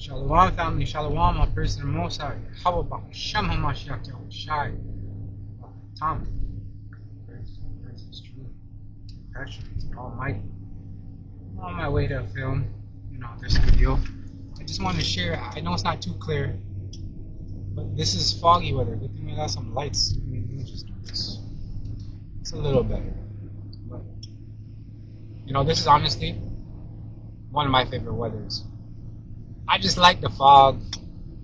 Shalom family, shalom, I praise the Most High. How about Shem HaMashiach Yahushai? Tom, praise is true. Pressure to the Almighty. I'm on my way to film, this video. I just want to share. I know it's not too clear, but this is foggy weather. Good thing we got some lights. Let me just do this. It's a little better, but this is honestly one of my favorite weathers. I just like the fog.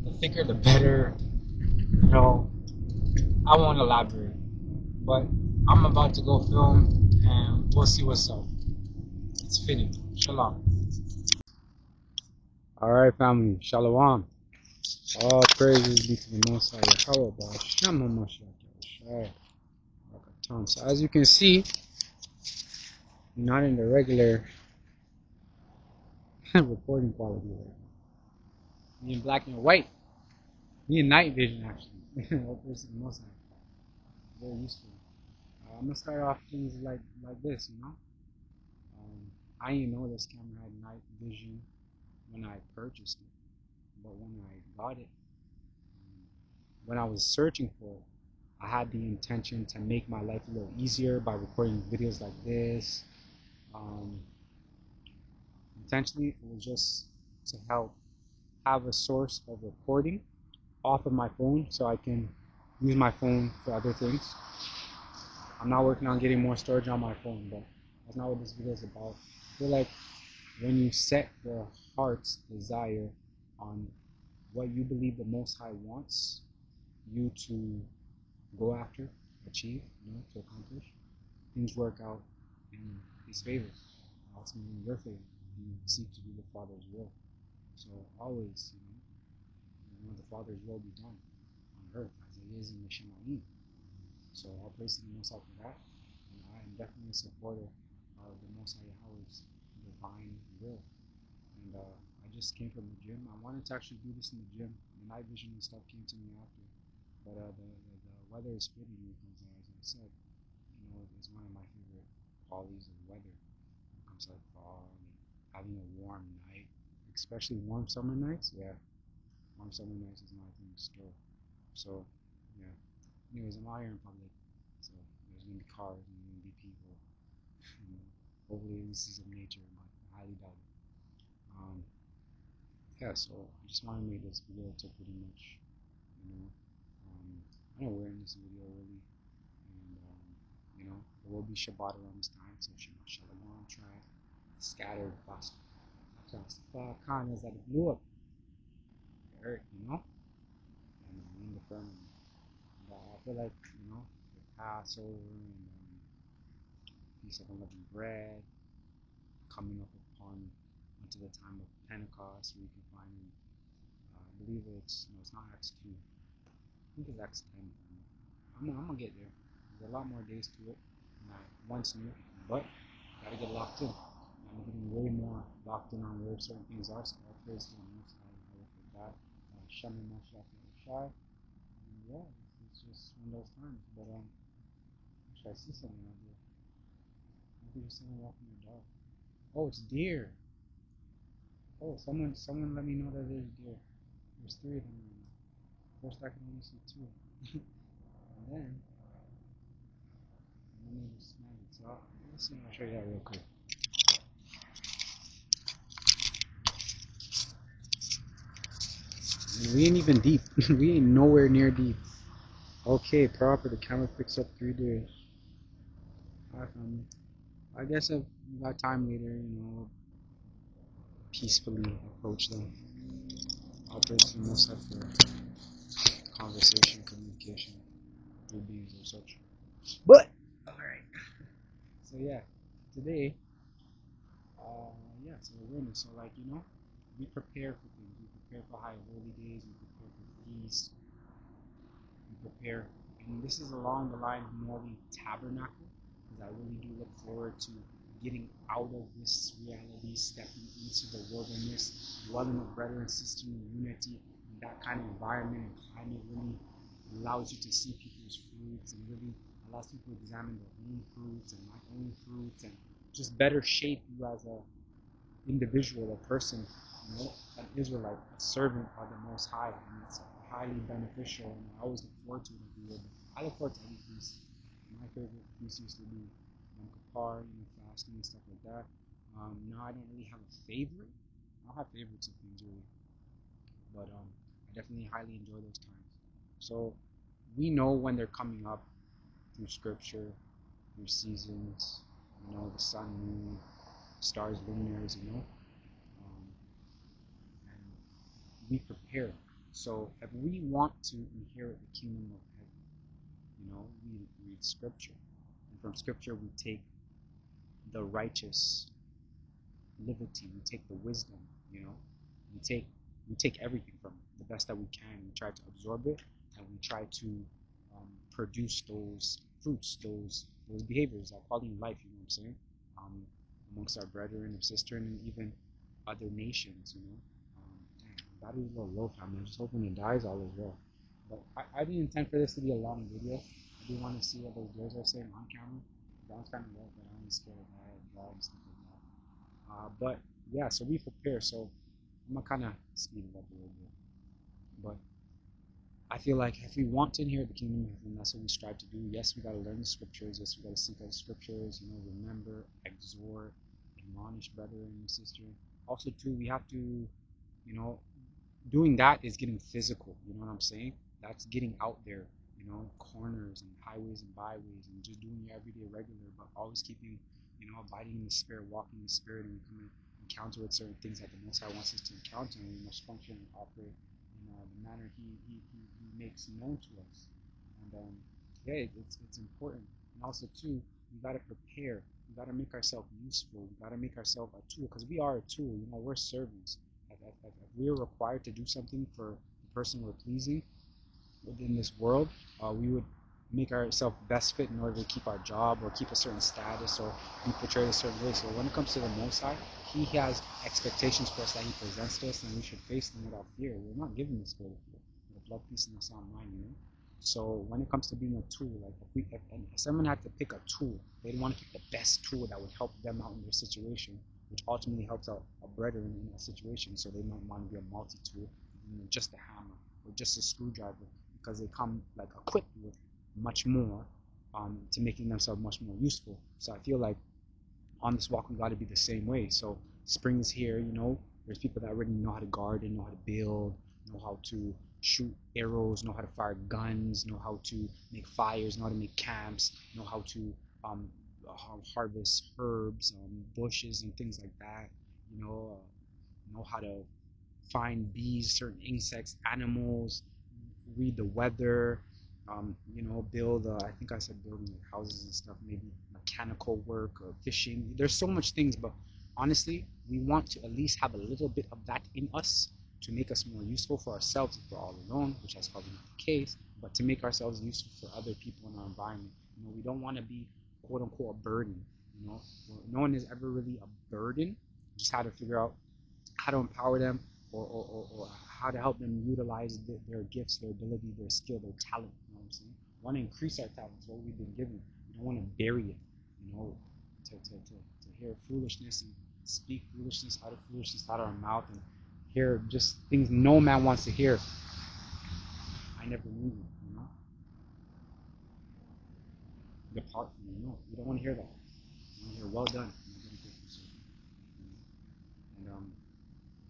The thicker, the better. I won't elaborate, but I'm about to go film, and we'll see what's up. It's fitting. Shalom. All right, family. Shalom. All praises be to the Most High. How about Shem HaMashiach Yahushai? So as you can see, not in the regular recording quality right now. Me in black and white. Me in night vision, actually. All praise to the Most High. Very useful. I'm gonna start off things like this, I didn't know this camera had night vision when I purchased it, but when I got it, when I was searching for it, I had the intention to make my life a little easier by recording videos like this. Intentionally, it was just to help have a source of recording off of my phone so I can use my phone for other things. I'm not working on getting more storage on my phone, but that's not what this video is about. I feel like when you set your heart's desire on what you believe the Most High wants you to go after, achieve, to accomplish, things work out in His favor, ultimately in your favor. You seek to do the Father's will. So always, the Father's will be done on earth as it is in the Shemaim. So I'll praise the Most High for that. And I am definitely a supporter of the Most High Yahweh's divine will. And I just came from the gym. I wanted to actually do this in the gym. The night vision and stuff came to me after. But the weather is fitting because, as I said, it's one of my favorite qualities of weather. When it comes to like fall and having a warm night, especially warm summer nights. Yeah, warm summer nights is my thing still. So, yeah. Anyways, I'm out here in public, so there's gonna be cars and there's gonna be people. Hopefully this is of nature, but I highly doubt it. Yeah, so I just want to make this video to pretty much, I don't know where in this video really, and there will be Shabbat around this time, so Shabbat Shalom, try scattered across the continents that it blew up the earth, and in the firmament. But I feel like, the Passover and Feast of Unleavened Bread coming up upon unto the time of Pentecost, where you can find in, I believe it's not Acts 2, I think it's Acts 10. I'm gonna get there. There's a lot more days to it than I once knew, but gotta get locked in. I'm getting way more locked in on where certain things are, so I'll praise the Most High for that. Shem HaMashiach Yahushai. Yeah, it's just one of those times. But actually, I see something out there. Maybe there's someone walking the dog. Oh, it's deer. Oh, someone let me know that there's deer. There's 3 of them right now. First, I can only see 2. And then they just snag it. So let's see. I'll show you that real quick. We ain't even deep. We ain't nowhere near deep. Okay, proper. The camera picks up 3 deer. Alright, family. I guess if we got time later, we'll peacefully approach them. I'll praise the Most High for conversation, communication, through beings or such. But, alright. So yeah, today, so awareness. So we prepare for things. We prepare for high holy days. We prepare for feasts. We prepare, and this is along the line of more the tabernacle, because I really do look forward to getting out of this reality, stepping into the wilderness, dwelling with brother and sister in unity. And that kind of environment and climate really allows you to see people's fruits and really allows people to examine their own fruits and my own fruits and just better shape you as a individual, a person, an Israelite, a servant of the Most High, and it's highly beneficial. And I always look forward to it every year. But I look forward to any feast. My favorite feast used to be Yom Kippur, fasting and stuff like that. Now I don't really have a favorite. I don't have favorites of things really, but I definitely highly enjoy those times. So we know when they're coming up through scripture, through seasons, the sun, moon, stars, luminaries, and we prepare. So if we want to inherit the kingdom of heaven, we read scripture, and from scripture we take the righteous liberty, we take the wisdom, we take everything from it, the best that we can. We try to absorb it, and we try to produce those fruits, those behaviors, that quality of life. You know what I'm saying? Um, Amongst our brethren and sister, and even other nations. Battery's a little low, family. I'm just hoping it dies all as well. But I didn't intend for this to be a long video. I do want to see what those girls are saying on camera. That was kind of low, but I'm scared of dogs, stuff like that. But yeah, so we prepare. So I'm gonna kind of speed it up a little bit. But I feel like if we want to inherit the kingdom of heaven, that's what we strive to do. Yes, we got to learn the scriptures. Yes, we got to seek out the scriptures. Remember, exhort, admonish brethren and sister. Also, too, we have to, you know, doing that is getting physical. You know what I'm saying? That's getting out there. Corners and highways and byways, and just doing your everyday regular, but always keeping, abiding in the spirit, walking in the spirit, and we come encounter with certain things that the Most High wants us to encounter, and we must function and operate in the manner he makes known to us. And yeah, it's important. And also too, we gotta prepare. We gotta make ourselves useful. We gotta make ourselves a tool, because we are a tool. We're servants. If we're required to do something for the person we're pleasing within this world, we would make ourselves best fit in order to keep our job or keep a certain status or be portrayed a certain way. So when it comes to the Most High, He has expectations for us that He presents to us, and we should face them without fear. We're not given this spirit of fear, but love, peace, and a sound mind. So when it comes to being a tool, like if someone had to pick a tool, they'd want to pick the best tool that would help them out in their situation, which ultimately helps out a brethren in that situation. So they might want to be a multi-tool, just a hammer or just a screwdriver, because they come like equipped with much more, to making themselves much more useful. So I feel like on this walk we got to be the same way. So spring is here. There's people that already know how to garden, know how to build, know how to shoot arrows, know how to fire guns, know how to make fires, know how to make camps, know how to harvest herbs, bushes, and things like that. Know how to find bees, certain insects, animals, read the weather, build, I think I said building like houses and stuff, maybe mechanical work or fishing. There's so much things, but honestly, we want to at least have a little bit of that in us to make us more useful for ourselves if we're all alone, which is probably not the case, but to make ourselves useful for other people in our environment. We don't want to be quote unquote a burden. No one is ever really a burden. Just how to figure out how to empower them, or how to help them utilize their gifts, their ability, their skill, their talent. You know what I'm saying? We want to increase our talents, what we've been given. We don't want to bury it, to hear foolishness and speak foolishness out of our mouth, and hear just things no man wants to hear. I never knew you, depart from me. No, we don't want to hear that. We want to hear well done. And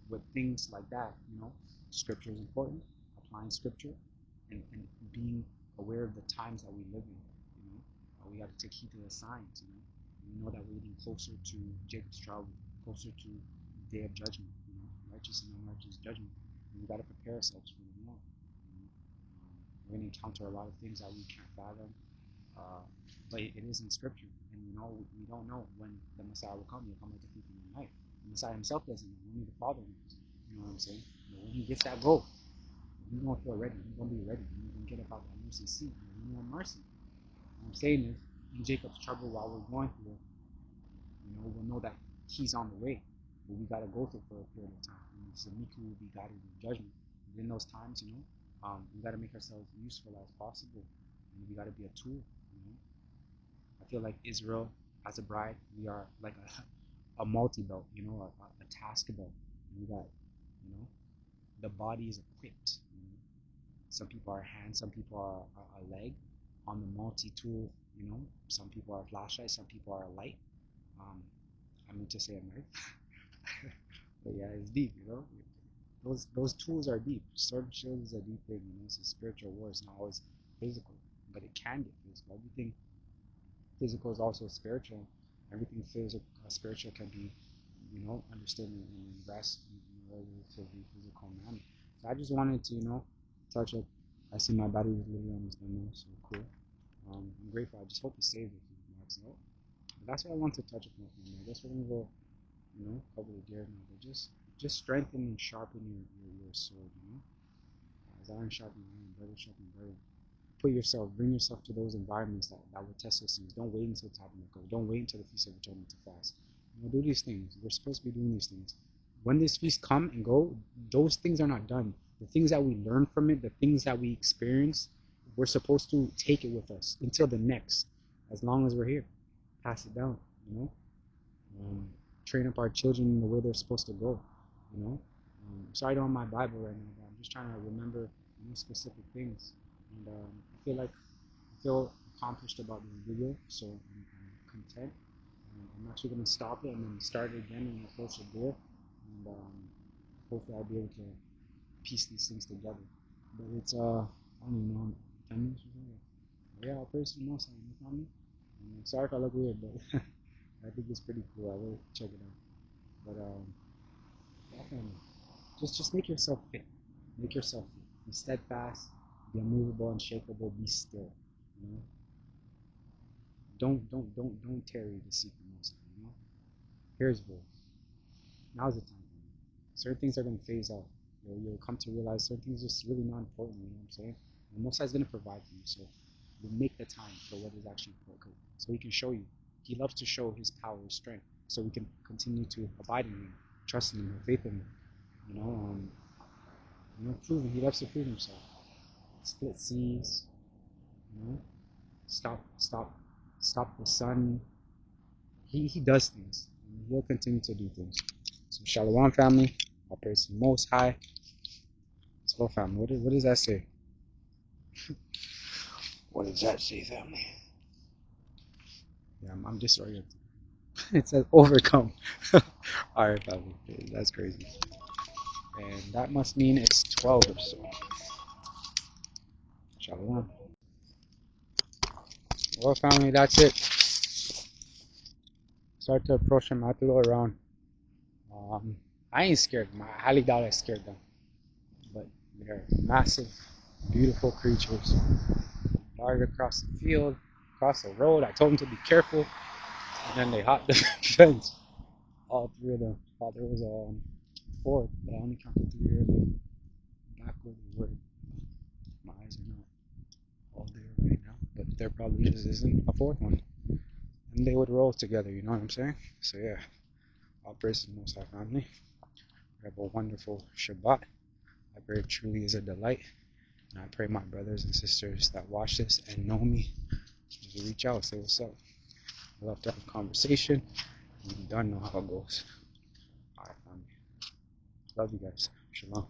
with things like that, scripture is important, applying scripture, and being aware of the times that we live in. We got to take heed to the signs. We know that we're getting closer to Jacob's trouble, closer to the day of judgment. Righteous and unrighteous judgment. And we got to prepare ourselves for it more. We're going to encounter a lot of things that we can't fathom, but it is in scripture, and we don't know when the Messiah will come. He'll come like a thief in the night. The Messiah himself doesn't know. Only the Father knows. You know what I'm saying? But when he gets that goal, he's gonna feel ready. He's gonna be ready. He's gonna get about that mercy seat. He's gonna mercy. What I'm saying is, in Jacob's trouble while we're going through it, we'll know that he's on the way, but we gotta go through for a period of time. And so Miku will be guided in judgment. But in those times, we gotta make ourselves useful as possible, and we gotta be a tool. I feel like Israel, as a bride, we are like a multi-belt, you know, a task belt. You got, you know, the body is equipped. You know? Some people are hands, some people are a leg. On the multi-tool, you know, some people are a flashlight, some people are a light. Um, I mean to say a knife, but yeah, it's deep, you know. Those tools are deep. Sword and shield is a deep thing, you know. It's a spiritual war. It's not always physical, but it can get physical. Everything physical is also spiritual. Everything physical, spiritual can be, you know, understood and grasped in a relatively physical manner. So I just wanted to, you know, touch up. I see my battery is literally almost done now, so cool. I'm grateful. I just hope it saves a few marks out. But that's what I want to touch upon. I guess we're gonna go, you know, cover the gear now. But just strengthen and sharpen your sword. You know, as iron sharpen iron, brother sharpen brother. Bring yourself to those environments that will test those things. Don't wait until Tabernacle. Don't wait until the Feast of Atonement to fast. You know, do these things. We're supposed to be doing these things. When this feast come and go, those things are not done. The things that we learn from it, the things that we experience, we're supposed to take it with us until the next, as long as we're here. Pass it down, you know. Um, Train up our children in the way they're supposed to go, you know. Sorry, I don't have my Bible right now, but I'm just trying to remember, you know, specific things. And I feel accomplished about this video, so I'm content. I'm actually going to stop it and then start it again and approach it there. And hopefully I'll be able to piece these things together. But it's, I don't even know, 10 minutes or something. But yeah, I'll praise you most, you know me? Sorry if I look weird, but I think it's pretty cool. I will check it out. But definitely, just make yourself fit. Make yourself fit. Be steadfast. Be unmovable, unshakable. Be still. You know. Don't tarry to seek the Most High. You know. Hear His voice. Now's the time. Certain things are gonna phase out. You'll come to realize certain things are just really not important. You know what I'm saying? And Most High is gonna provide for you. So you make the time for what is actually important. So He can show you. He loves to show His power, His strength, so we can continue to abide in Him, trust in Him, have faith in Him. Prove Him. He loves to prove Himself. Split seas. You know, stop the sun. He does things. And He'll continue to do things. So Shalom, family. All praise the Most High. Let's go, family. What does that say? What does that say, family? Yeah, I'm disoriented. It says overcome. Alright, family. That's crazy. And that must mean it's 12 or so. Shalom. Well, family, that's it. Start to approach them. I have to go around. I ain't scared. I highly doubt I scared them. But they're massive, beautiful creatures. Darted across the field, across the road. I told them to be careful. And then they hopped the fence. All three of them. Thought there was a fourth, but I only counted three earlier. Back where they were. My eyes are not all there right now, but there probably just isn't a fourth one. And they would roll together, you know what I'm saying? So yeah, all praise to the Most High family. We have a wonderful Shabbat. I pray it truly is a delight. And I pray my brothers and sisters that watch this and know me, you reach out, say what's up. I love to have a conversation. You don't know how it goes. Alright, family. Love you guys. Shalom.